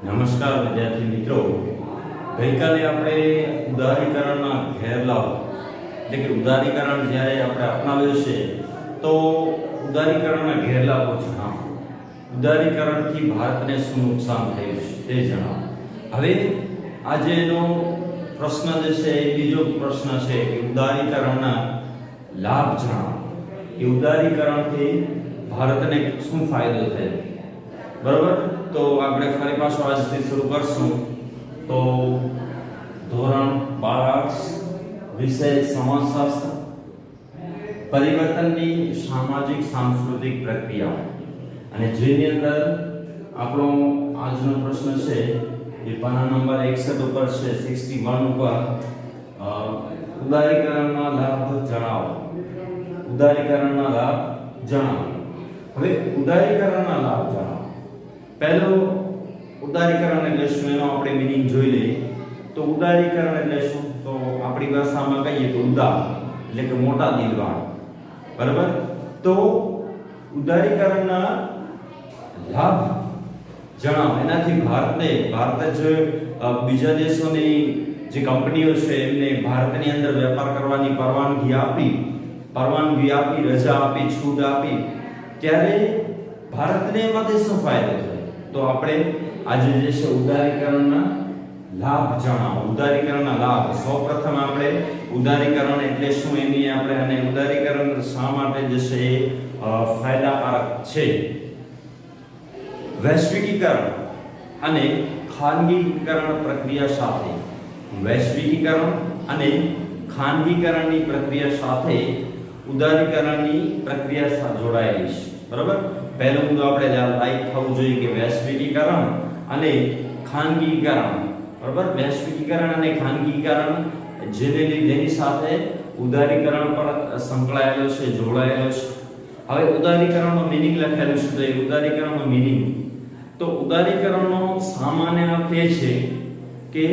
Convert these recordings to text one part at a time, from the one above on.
નમસ્કાર વિદ્યાર્થી મિત્રો, ગઈકાલે આપણે ઉદારીકરણના ગેરલાભ એટલે કે ઉદારીકરણ જ્યારે આપણે અપનાવ્યું છે તો ઉદારીકરણના ગેરલાભો જણાવો. ઉદારીકરણથી ભારતને શું નુકસાન થયું છે તે જણાવો. હવે આજેનો પ્રશ્ન જે છે એ બીજો પ્રશ્ન છે કે ઉદારીકરણના લાભ જણાવો. કે ઉદારીકરણથી ભારતને શું ફાયદો થયો. બરાબર, તો આપણે ફરી પાછો આજથી શરૂ કરશું. તો ધોરણ 12 વિષય સમાજશાસ્ત્ર, પરિવર્તનની સામાજિક સાંસ્કૃતિક પ્રક્રિયા, અને જેની અંદર આપણો આજનો પ્રશ્ન છે એ પાના નંબર 61 ઉપર છે, 61 ઉપર ઉદારીકરણના લાભ જણાવો. ઉદારીકરણના લાભ જણાવો. હવે ઉદારીકરણના લાભ જણાવો. પહેલો ઉદારીકરણ એટલે શું એનો આપણે મીનિંગ જોઈ લઈએ. તો ઉદારીકરણ એટલે શું? તો આપણી ભાષામાં કહીએ તો ઉદાર એટલે કે મોટા દિલવાળા. બરાબર, તો ઉદારીકરણના લાભ જણાવો. એનાથી ભારત જ બીજા દેશોની જે કંપનીઓ છે એમને ભારતની અંદર વેપાર કરવાની પરવાનગી આપી, રજા આપી, છૂટ આપી, ત્યારે ભારતને એમાંથી શું ફાયદો થયો? તો આપણે આજે જે છે ઉદારીકરણના લાભ જણાવો. ઉદારીકરણના લાભ સૌપ્રથમ આપણે ઉદારીકરણ એટલે શું એની આપણે અને ઉદારીકરણ શા માટે જે છે એ ફાયદાકારક છે. વૈશ્વિકીકરણ અને ખાનગીકરણ પ્રક્રિયા સાથે, વૈશ્વિકીકરણ અને ખાનગીકરણની પ્રક્રિયા સાથે ઉદારીકરણની પ્રક્રિયા જોડાયેલી છે. બરાબર, પહેલો મુદ્દો આપણે લાઈક થવું જોઈએ કે વૈશ્વિકીકરણ અને ખાનગીકરણ. બરાબર, વૈશ્વિકીકરણ અને ખાનગીકરણ જેની સાથે ઉદારીકરણ પર સંકળાયેલો છે, જોડાયેલો છે. હવે ઉદારીકરણનો મીનિંગ લખેલું છે. તો એ ઉદારીકરણનો મીનિંગ, તો ઉદારીકરણનો સામાન્ય અર્થ એ છે કે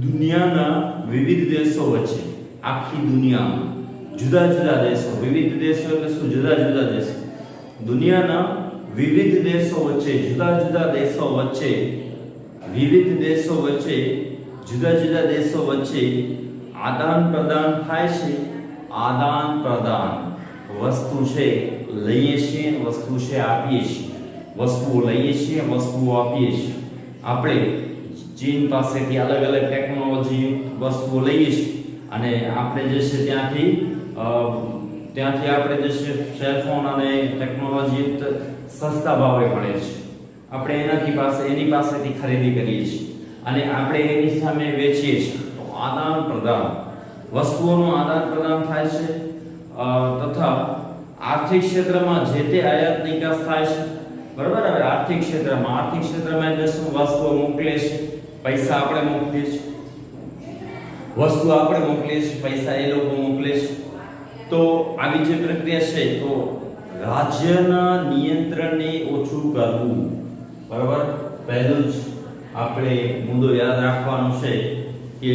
દુનિયાના વિવિધ દેશો વચ્ચે, આખી દુનિયામાં જુદા જુદા દેશો, વિવિધ દેશો એટલે શું? જુદા જુદા દેશો. દુનિયાના વિવિધ દેશો વચ્ચે, જુદા જુદા દેશો વચ્ચે, વિવિધ દેશો વચ્ચે, જુદા જુદા દેશો વચ્ચે આદાન પ્રદાન થાય છે. આદાન પ્રદાન, વસ્તુ છે લઈએ છીએ, વસ્તુ છે આપીએ છીએ. વસ્તુઓ લઈએ છીએ, વસ્તુઓ આપીએ છીએ. આપણે ચીન પાસેથી અલગ અલગ ટેકનોલોજી વસ્તુઓ લઈએ છીએ અને આપણે જે છે ત્યાંથી આપણે જે છે સેલફોન અને ટેકનોલોજી સસ્તા ભાવે મળે છે. આપણે એની પાસેથી ખરીદી કરીએ છીએ અને આપણે એની સામે વેચીએ છીએ. તો આદાન પ્રદાન, વસ્તુઓનું આદાન પ્રદાન થાય છે. તથા આર્થિક ક્ષેત્રમાં જે તે આયાત નિકાસ થાય છે. બરાબર, હવે આર્થિક ક્ષેત્રમાં એટલે શું? વસ્તુઓ મોકલે છે, પૈસા આપણે મોકલીએ છીએ. વસ્તુ આપણે મોકલીએ છીએ, પૈસા એ લોકો મોકલે છે. તો આવી જે પ્રક્રિયા છે, તો રાજ્યના નિયંત્રણને ઓછું કરવું. બરાબર, પહેલું જ આપણે મુદ્દો યાદ રાખવાનો છે કે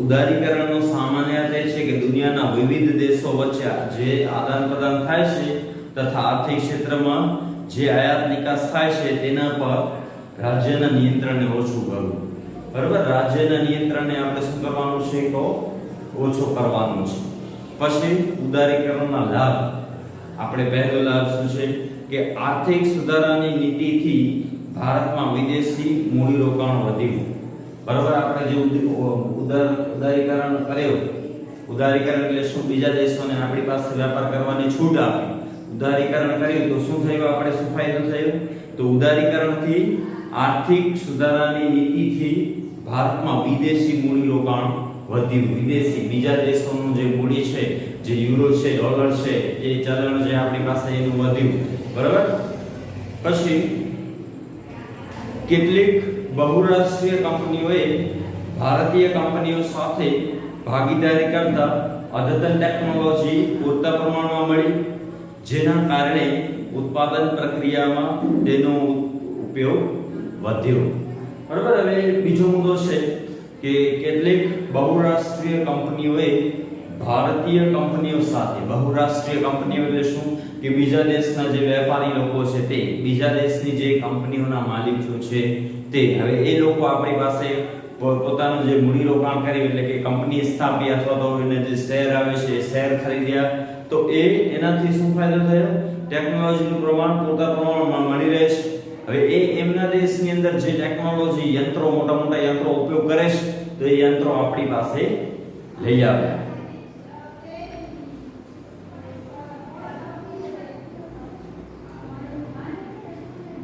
ઉદારીકરણનો સામાન્ય અર્થ એ છે કે દુનિયાના વિવિધ દેશો વચ્ચે જે આદાન પ્રદાન થાય છે તથા આર્થિક ક્ષેત્રમાં જે આયાત નિકાસ થાય છે તેના પર રાજ્યના નિયંત્રણને ઓછું કરવું. બરાબર, રાજ્યના નિયંત્રણને આપણે શું કરવાનું છે? તો ઓછો કરવાનું છે. પછી ઉદારીકરણના લાભ, આપણે પહેલો લાભ શું છે કે આર્થિક સુધારાની નીતિથી ભારતમાં વિદેશી મૂડીરોકાણ વધ્યું. બરાબર, આપણે જે ઉદારીકરણ કર્યો, ઉદારીકરણ એટલે શું? બીજા દેશોને આપણી પાસે વેપાર કરવાની છૂટ આપી. ઉદારીકરણ કર્યું તો શું થયું? આપણે શું ફાયદો થયો? તો ઉદારીકરણથી આર્થિક સુધારાની નીતિથી ભારતમાં વિદેશી મૂડીરોકાણ વધ્યું. વિદેશી બીજા દેશોનું જે મૂડી છે, જે યુરો છે, ડોલર છે, એ ચલણ જે આપણી પાસે એનું વધ્યું. બરાબર, પછી કેટલીક બહુરાષ્ટ્રીય કંપનીઓએ ભારતીય કંપનીઓ સાથે ભાગીદારી કરતા અદ્યતન ટેકનોલોજી પૂરતા પ્રમાણમાં મળી, જેના કારણે ઉત્પાદન પ્રક્રિયામાં તેનો ઉપયોગ વધ્યો. બરાબર, હવે બીજો મુદ્દો છે કે કેટલીક બહુરાષ્ટ્રીય કંપનીઓએ ભારતીય કંપનીઓ સાથે, બહુરાષ્ટ્રીય કંપનીઓ એટલે શું? કે કે બીજા દેશના જે વેપારી લોકો છે તે બીજા દેશની જે કંપનીઓના માલિકો છે તે હવે એ લોકો આપણી પાસે પોતાનું જે મૂડી રોકાણ કર્યું એટલે કે કંપની સ્થાપી અથવા તો એને જે શેર આવે છે શેર ખરીદ્યા તો એનાથી શું ફાયદો થયો ટેકનોલોજીનું પ્રમાણ પૂરતા પ્રમાણમાં મળી રહે છે હવે એમના દેશની અંદર જે ટેકનોલોજી યંત્રો મોટા મોટા યંત્રો ઉપયોગ કરે છે તો એ યંત્રો આપણી પાસે લઈ આવ્યા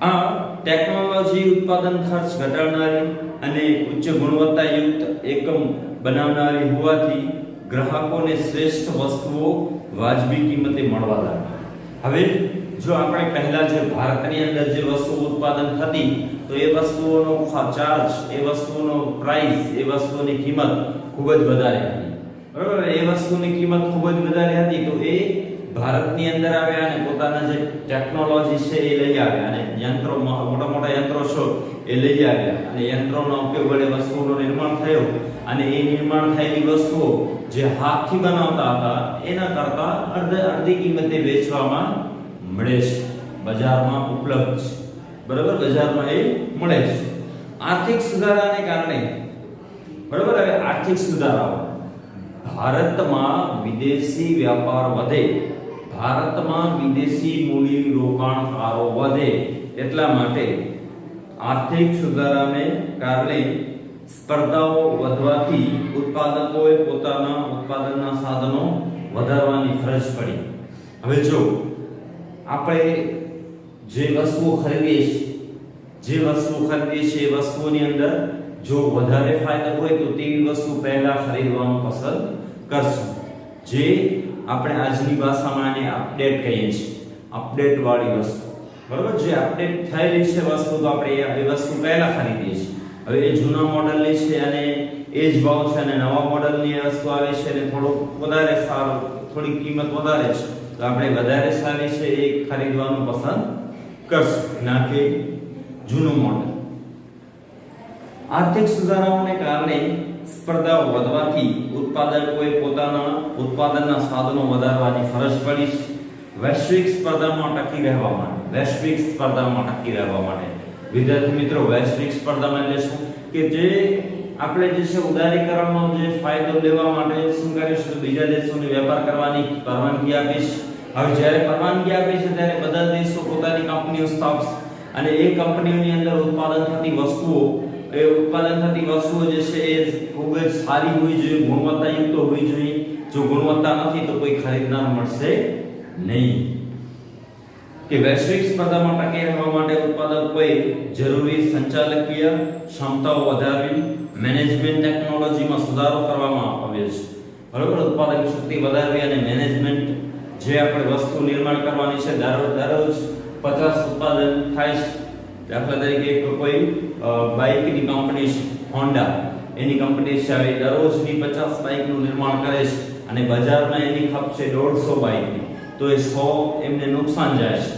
આ ટેકનોલોજી ઉત્પાદન ખર્ચ ઘટાડનારી અને ઉચ્ચ ગુણવત્તાયુક્ત એકમ બનાવનારી હોવાથી ગ્રાહકોને શ્રેષ્ઠ વસ્તુઓ વાજબી કિંમતે મળવા લાગી હવે જો આપણે પહેલા જે ભારતની અંદર જે વસ્તુ ઉત્પાદન થતી તો એ વસ્તુઓનો ચાર્જ એ વસ્તુનો પ્રાઇસ એ વસ્તુની કિંમત ખૂબ જ વધારે હતી બરાબર એ વસ્તુની કિંમત ખૂબ જ વધારે હતી તો એ ભારતની અંદર આવ્યા અને પોતાના જે ટેકનોલોજી છે એ લઈ આવ્યા અને યંત્રો મોટા મોટા યંત્રો છે એ લઈ આવ્યા અને યંત્રોનો ઉપયોગ વડે વસ્તુઓનું નિર્માણ થયું અને એ નિર્માણ થયેલી વસ્તુઓ જે હાથથી બનાવતા હતા એના કરતા અડધી કિંમતે વેચવામાં મળે છે બજારમાં ઉપલબ્ધ છે બરાબર બજારમાં એ મળે છે આર્થિક સુધારાને કારણે બરાબર હવે આર્થિક સુધારાઓ ભારતમાં વિદેશી વ્યાપાર વધે ભારતમાં વિદેશી મૂડી રોકાણકારો વધે એટલા માટે આર્થિક સુધારાને કારણે સ્પર્ધાઓ વધવાથી ઉત્પાદકોએ પોતાના ઉત્પાદનના સાધનો વધારવાની ફરજ પડી હવે જો આપણે જે વસ્તુઓ ખરીદીએ છીએ એ વસ્તુઓની અંદર જો વધારે ફાયદો હોય તો તેવી વસ્તુ પહેલા ખરીદવાનું પસંદ કરશું જે આપણે આજની ભાષામાં આને અપડેટ કહીએ છીએ અપડેટ વાળી વસ્તુ બરાબર જે અપડેટ થયેલી છે વસ્તુ તો આપણે એ વસ્તુ પહેલા ખરીદીએ છીએ હવે એ જૂના મોડલની છે અને એ જ ભાવ છે અને નવા મોડલની વસ્તુ આવે છે અને થોડું વધારે સારું થોડી કિંમત વધારે છે તો આપણે વધારે સારી છે એ ખરીદવાનું પસંદ કરશું ના કે જૂનું મોડલ આર્થિક સુધારાઓને કારણે સ્પર્ધાઓ વધવાથી ઉત્પાદકોએ પોતાના ઉત્પાદનના સાધનો વધારવાની ફરજ પડી છે વૈશ્વિક સ્પર્ધામાં ટકી રહેવા માટે વિદ્યાર્થી મિત્રો વૈશ્વિક સ્પર્ધામાં એટલે શું કે જે આપણે જે છે ઉદારીકરણનો જે ફાયદો લેવા માટે શું કરીશું બીજા દેશોને વેપાર કરવાની પરવાનગી આપીશ હવે જ્યારે પરવાનગી આપી છે ત્યારે બધા દેશો પોતાની કંપનીઓ સ્થાપશે અને એ કંપનીઓની અંદર ઉત્પાદન થતી વસ્તુઓ જે છે એ ખૂબ જ સારી હોવી જોઈએ ગુણવત્તાયુક્ત હોવી જોઈએ જો ગુણવત્તા નથી તો કોઈ ખરીદનાર મળશે નહીં કે વૈશ્વિક સ્પર્ધામાં ટકી રહેવા માટે ઉત્પાદકોએ જરૂરી સંચાલકીય ક્ષમતાઓ વધારવી મેનેજમેન્ટ ટેકનોલોજીમાં સુધારો કરવામાં આવ્યો છે બરોબર ઉત્પાદક શક્તિ વધારવી અને મેનેજમેન્ટ જે આપણે વસ્તુ નિર્માણ કરવાની છે દરરોજ 50 ઉત્પાદન થાય છે દાખલા તરીકે કોઈ બાઇકની કંપની છે હોન્ડા એની કંપની છે હવે દરરોજની 50 બાઇકનું નિર્માણ કરે છે અને બજારમાં એની ખપ છે 150 બાઇકની તો એ 100 એમને નુકસાન જાય છે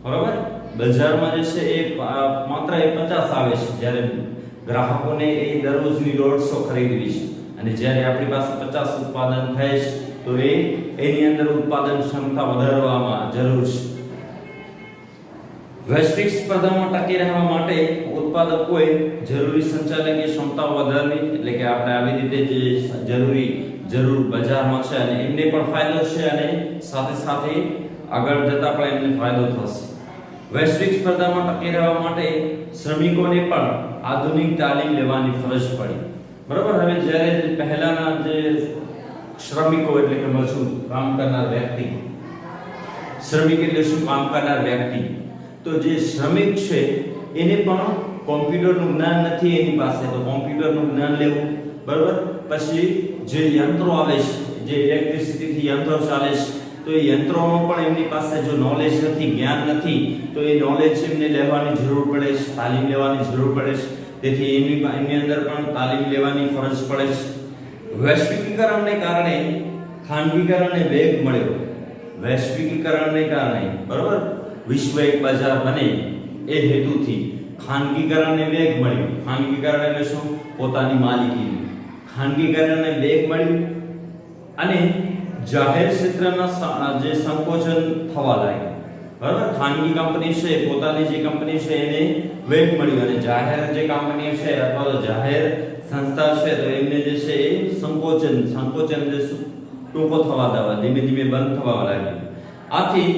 બરાબર બજારમાં જે છે એ માત્ર 50 આવે છે જ્યારે ગ્રાહકોને એ દરરોજની 150 ખરીદવી છે અને જ્યારે આપણી પાસે 50 ઉત્પાદન થાય છે તો એની અંદર ઉત્પાદન ક્ષમતા વધારવામાં જરૂર છે વૈશ્વિક સ્પર્ધામાં ટકી રહેવા માટે ઉત્પાદકોએ જરૂરી સંચાલકીય ક્ષમતાઓ વધારવી એટલે કે આપણે આવી રીતે જે જરૂર બજારમાં છે અને એમને પણ ફાયદો છે અને સાથે સાથે આગળ જતા પણ એમને ફાયદો થશે વૈશ્વિક સ્પર્ધામાં ટકી રહેવા માટે શ્રમિકોને પણ આધુનિક તાલીમ લેવાની ફરજ પડી બરાબર હવે જ્યારે પહેલાના જે શ્રમિકો એટલે કે મજૂર કામ કરનાર વ્યક્તિ શ્રમિક એટલે શું કામ કરનાર વ્યક્તિ તો જે શ્રમિક છે એને પણ કોમ્પ્યુટરનું જ્ઞાન નથી એની પાસે તો કોમ્પ્યુટરનું જ્ઞાન લેવું બરાબર પછી જે યંત્રો આવે છે જે ઇલેક્ટ્રિસિટીથી યંત્રો ચાલે છે તો એ યંત્રોનો પણ એમની પાસે જો નોલેજ નથી જ્ઞાન નથી તો એ નોલેજ એમને લેવાની જરૂર પડે છે તાલીમ લેવાની જરૂર પડે છે તેથી એમની અંદર પણ તાલીમ લેવાની ફરજ પડે છે વૈશ્વિકીકરણને કારણે ખાનગીકરણને વેગ મળ્યો વૈશ્વિકીકરણને કારણે બરાબર વિશ્વ એક બજાર બને એ હેતુથી ખાનગીકરણને વેગ મળ્યો ખાનગીકરણ એટલે શું પોતાની માલિકીનું ખાનગીકરણને વેગ મળ્યું અને જાહેર ક્ષેત્રના જે સંકોચન થવા લાગ્યું, બરાબર. ખાનગી કંપની છે, પોતાની જે કંપની છે એને વેગ મળ્યો, અને જાહેર જે કંપની છે અથવા તો જાહેર સંસ્થા છે તો એમને જે છે એ સંકોચન જે ટૂંકો થવા દેવા, ધીમે ધીમે બંધ થવા લાગ્યું. આથી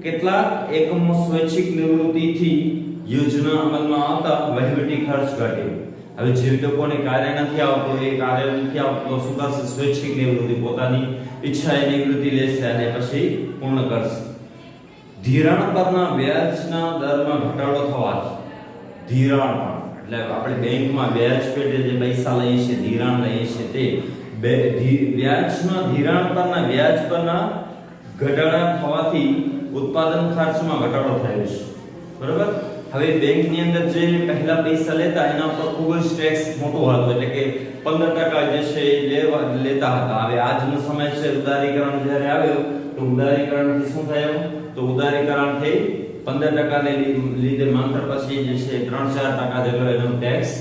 કેટલાક એકમો સ્વૈચ્છિક નિવૃત્તિથી યોજના અમલમાં આવતા વહીવટી ખર્ચ ઘટ્યો. હવે જે લોકોને કાર્ય નથી આવતું, એ કાર્ય નથી આવતું તો શું કરશે? સ્વૈચ્છિક નિવૃત્તિ, પોતાની ઈચ્છાએ નિવૃત્તિ લેશે અને પછી પૂર્ણ કરશે. ધિરાણ પરના વ્યાજના દરમાં ઘટાડો થવાથી, ધિરાણ એટલે આપણે બેંકમાં વ્યાજ પેટે જે પૈસા લઈએ છીએ, ધિરાણ લઈએ છીએ, તે ધિરાણ પરના વ્યાજ પરના ઘટાડા થવાથી ઉત્પાદન ખર્ચમાં ઘટાડો થયો છે, બરાબર. હવે બેંકની અંદર જે પહેલા પૈસા લેતા એના પર ખૂબ જ ટેક્સ મોટો હતો, એટલે કે 15% જે છે લેતા હતા. હવે આજનો સમય છે, ઉદારીકરણ જ્યારે આવ્યો તો ઉદારીકરણથી શું થયું? તો ઉદારીકરણથી 15% ને લીધે માત્ર પછી જે છે 3-4% જેટલો એનો ટેક્સ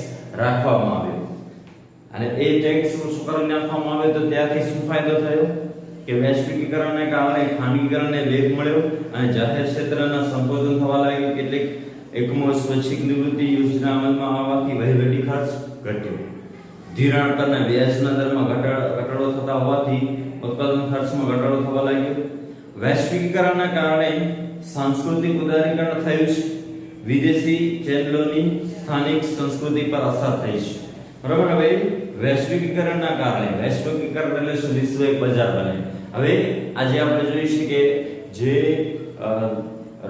રાખવામાં આવ્યો, અને એ ટેક્સ શું કરી નાખવામાં આવ્યો તો ત્યાંથી શું ફાયદો થયો કે વૈશ્વિકીકરણને કારણે ખાનગીકરણને વેગ મળ્યો અને જાહેર ક્ષેત્રના સંકોચન થવા લાગ્યું. કેટલીક એકમો સ્વૈચ્છિક નિવૃત્તિ યોજના અમલમાં આવવાથી વહીવટી ખર્ચ ઘટ્યો. ધિરાણ પરના વ્યાજના દરમાં ઘટાડો થતા હોવાથી ઉત્પાદન ખર્ચમાં ઘટાડો થવા લાગ્યો. વૈશ્વિકીકરણના કારણે સાંસ્કૃતિક ઉદારીકરણ થયું છે. વિદેશી ચેનલોની સ્થાનિક સંસ્કૃતિ પર અસર થઈ છે, બરાબર. હવે વૈશ્વિકીકરણના કારણે, વૈશ્વિકીકરણ એટલે શું? વિશ્વ એક બજાર બને. હવે આજે આપણે જોઈએ છીએ કે જે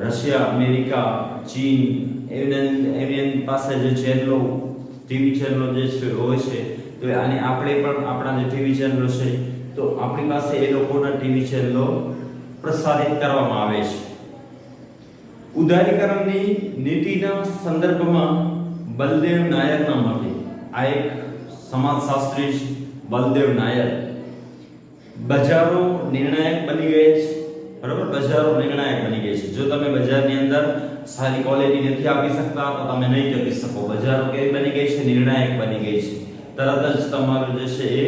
રશિયા, અમેરિકા, ચીન એની પાસે જે ચેનલો, ટીવી ચેનલો જે હોય છે, તો આને આપણે પણ આપણા જે ટીવી ચેનલો છે તો આપણી પાસે એ લોકોના ટીવી ચેનલો પ્રસારિત કરવામાં આવે છે. ઉદારીકરણની નીતિના સંદર્ભમાં બલદેવ નાયરના મતે, આ એક સમાજશાસ્ત્રી છે બલદેવ નાયર, બજારો નિર્ણાયક બની ગયા છે, બરાબર. બજારો નિર્ણાયક બની ગયા છે. જો તમે બજારની અંદર સારી ક્વોલિટી નથી આપી શકતા તો તમે નહીં ટકી શકો. બજારો કેવી બની ગઈ છે? નિર્ણાયક બની ગઈ છે. તરત જ તમારું જે છે એ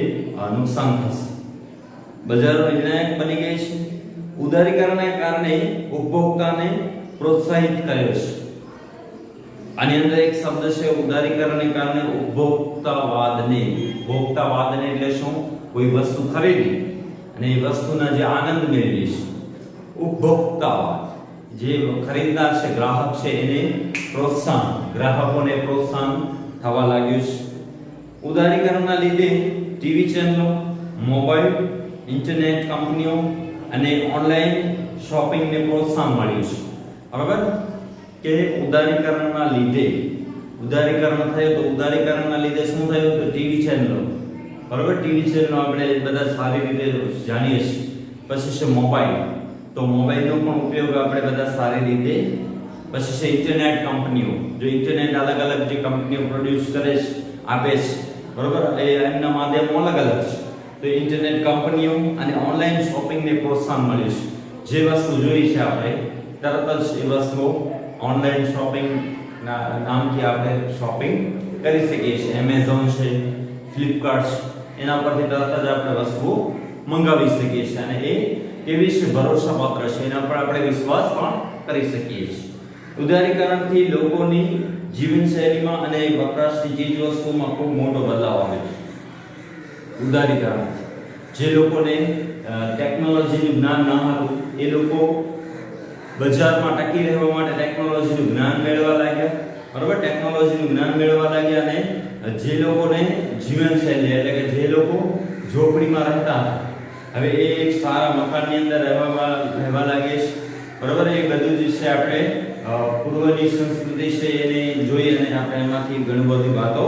નુકસાન થશે. બજારો નિર્ણાયક બની ગઈ છે. ઉદારીકરણને કારણે ઉપભોક્તાને પ્રોત્સાહિત કર્યો છે. આની અંદર એક શબ્દ છે ઉદારીકરણને કારણે ઉપભોક્તાવાદને. ઉપભોક્તાવાદને એટલે શું? કોઈ વસ્તુ ખરીદી અને એ વસ્તુના જે આનંદ મેળવી છે. ઉપભોક્તાવાદ, જે ખરીદનાર છે, ગ્રાહક છે, એને પ્રોત્સાહન, ગ્રાહકોને પ્રોત્સાહન થવા લાગ્યું છે. ઉદારીકરણના લીધે ટીવી ચેનલો, મોબાઈલ, ઇન્ટરનેટ કંપનીઓ અને ઓનલાઈન શોપિંગને પ્રોત્સાહન મળ્યું છે, બરાબર. કે ઉદારીકરણના લીધે, ઉદારીકરણ થયું તો ઉદારીકરણના લીધે શું થયું? તો ટીવી ચેનલો, બરાબર. ટીવી ચેનલો આપણે બધા સારી રીતે જાણીએ છીએ. પછી છે મોબાઈલ, તો મોબાઈલનો પણ ઉપયોગ આપણે બધા સારી રીતે. પછી છે ઇન્ટરનેટ કંપનીઓ, જો ઇન્ટરનેટ અલગ અલગ જે કંપનીઓ પ્રોડ્યુસ કરે છે, આપે છે, બરાબર. એ એમના માધ્યમો અલગ અલગ છે. તો ઇન્ટરનેટ કંપનીઓ અને ઓનલાઈન શોપિંગને પ્રોત્સાહન મળ્યું છે. જે વસ્તુ જોઈ છે આપણે તરત જ એ વસ્તુ ઓનલાઈન શોપિંગ નામથી આપણે શોપિંગ કરી શકીએ છીએ. એમેઝોન છે, ફ્લિપકાર્ટ છે, એના પરથી તરત જ આપણે વસ્તુઓ મંગાવી શકીએ છીએ અને એ કેવી છે? ભરોસાપાત્ર છે, એના પર આપણે વિશ્વાસ પણ કરી શકીએ છીએ. ઉદારીકરણથી લોકોની જીવનશૈલીમાં અને વપરાશની ચીજ વસ્તુઓમાં ખૂબ મોટો બદલાવ આવે છે. ઉદારીકરણ, જે લોકોને ટેકનોલોજીનું જ્ઞાન ન હતું એ લોકો બજારમાં ટકી રહેવા માટે ટેકનોલોજીનું જ્ઞાન મેળવવા લાગ્યા, બરાબર. ટેકનોલોજીનું જ્ઞાન મેળવવા લાગ્યા અને જે લોકોને જીવનશૈલી, એટલે કે જે લોકો ઝોપડીમાં રહેતા હતા, હવે એ એક સારા મકાનની અંદર રહેવા લાગે છે, બરાબર. એ બધું જે છે આપણે પૂર્વની સંસ્કૃતિ છે એને જોઈ અને આપણે એમાંથી ઘણી બધી વાતો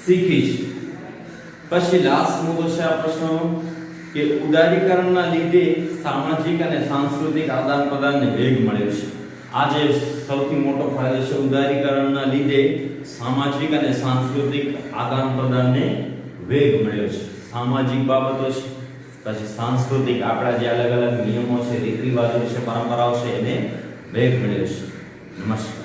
શીખી છે. પછી લાસ્ટ મુદ્દો છે આ પ્રશ્નનો કે ઉદારીકરણના લીધે સામાજિક અને સાંસ્કૃતિક આદાન પ્રદાનને વેગ મળ્યો છે. આ જે સૌથી મોટો ફાયદો છે, ઉદારીકરણના લીધે સામાજિક અને સાંસ્કૃતિક આદાન પ્રદાનને વેગ મળ્યો છે. સામાજિક બાબતો છે, પછી સાંસ્કૃતિક આપણા જે અલગ અલગ નિયમો છે, રીત રિવાજો છે, પરંપરાઓ છે, એને વેગ મળ્યો છે. નમસ્કાર.